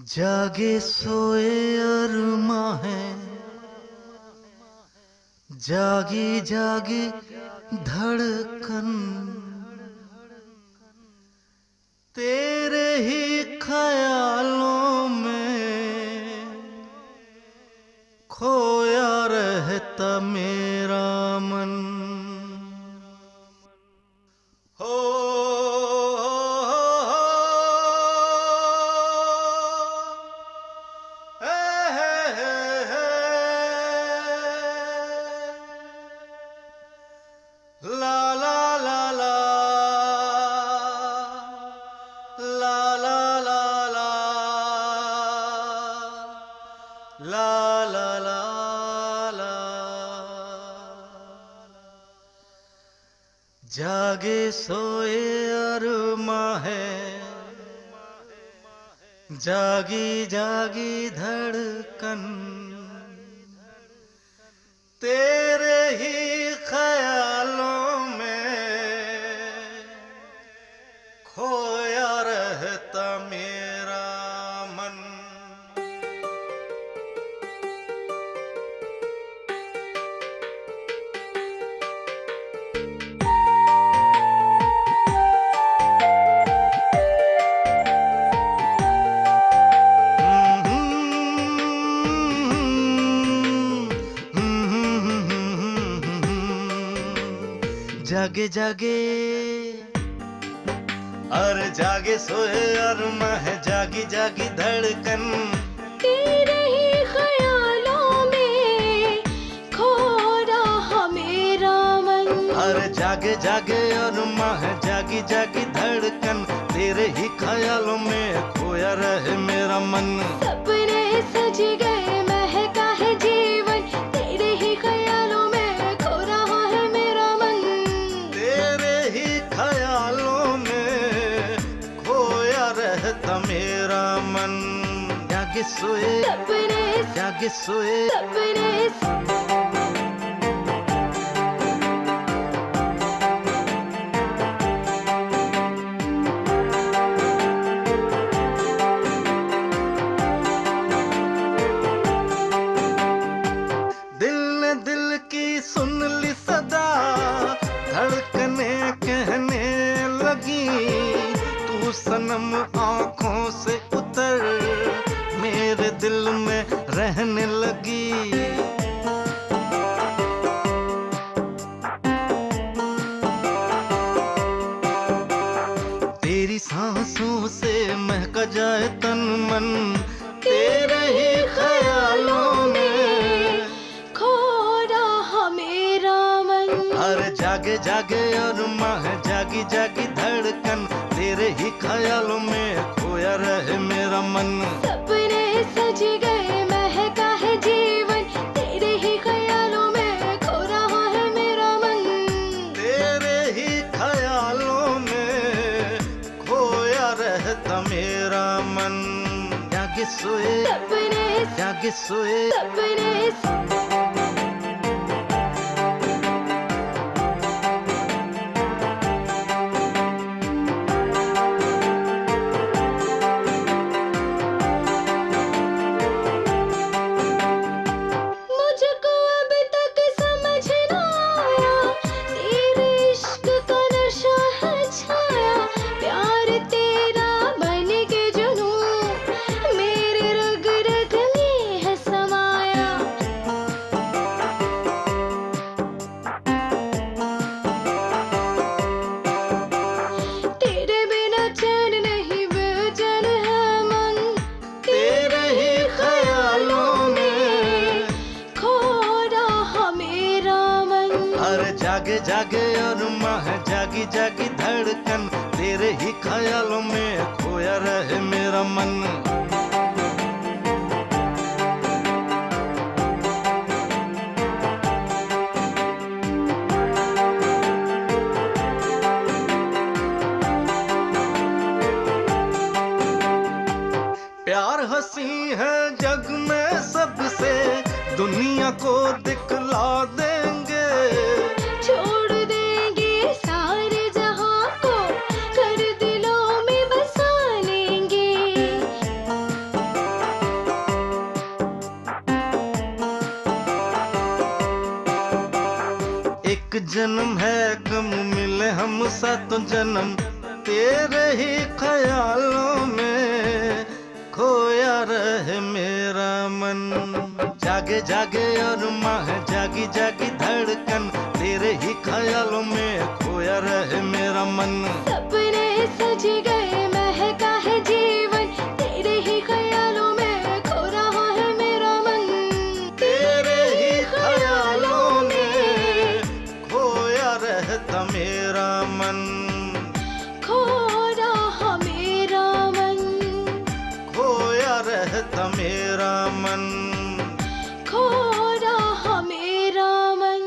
जागे सोए अरमा है, जागी जागी धड़कन, तेरे ही ख्यालों में खोया रहता मेरा मन। हो ला ला ला ला ला ला ला ला ला ला ला ला। जागे सोए अरमा है, जागी जागी धड़कन, तेरे ही ख्यालों में खोया रहता मेरा मन। जागे जागे अरे जागे सोए अरमा है, जागी जागी धड़कन, तेरे ही ख्यालों में खो रहा मेरा मन। अरे जागे जागे अरमा है, जागी जागी धड़कन, तेरे ही ख्यालों में खोया रहे मेरा मन। सपने सज गए महका है जीवन, तेरे ही ख्यालों में खो रहा है मेरा मन। तेरे ही ख्यालों में खोया रहता मेरा मन। जागे सोए सपने जागे सोए सपने दिल ने दिल की सुन ली सदा, धड़कने कहने लगी, तू सनम आंखों से उतर मेरे दिल में रहने लगी। तेरी सांसों से महका जाए तन मन, तेरे ही ख्यालों में खो रहा मेरा मन। अरे जागे जागे अरमा है, जागी जागी धड़कन, तेरे ही ख्यालों में खोया रहे मेरा मन। सपने सज गए महका है जीवन, तेरे ही ख्यालों में खो रहा है मेरा मन। तेरे ही ख्यालों में खोया रहता मेरा मन। जागे सोए सपने जागे सोए सपने मुझको अब तक समझ ना आया, तेरे इश्क का नशा है छाया, प्यार तेरा बन के जुनून मेरे रग रग में है समाया। तेरे बिना चैन नहीं बेचैन है मन, तेरे ही ख्यालों में खो रहा मेरा मन। अरे जागे जागे अरमा है, जागी जागी धड़कन, तेरे ही ख्यालों में खोया रहे मेरा मन। प्यार हंसी है जग में सबसे, दुनिया को दिखला देंगे, छोड़ देंगे सारे जहां को, कर दिलों में बसा लेंगे। एक जन्म है कम मिले हम सातों जन्म, तेरे ही ख्यालों में खोया रहे मेरा मन। जागे जागे और माह जागी जागी धड़कन, तेरे ही ख्यालों में खोया रहे मेरा मन। सपने सज गए महका है जीवन, तेरे ही ख्यालों में खो रहा है मेरा मन। तेरे ही ख्यालों में खोया रहता मेरा मन। खो रहा मेरा मन, खोया रहता मेरा मन। खो रहा मेरा मन।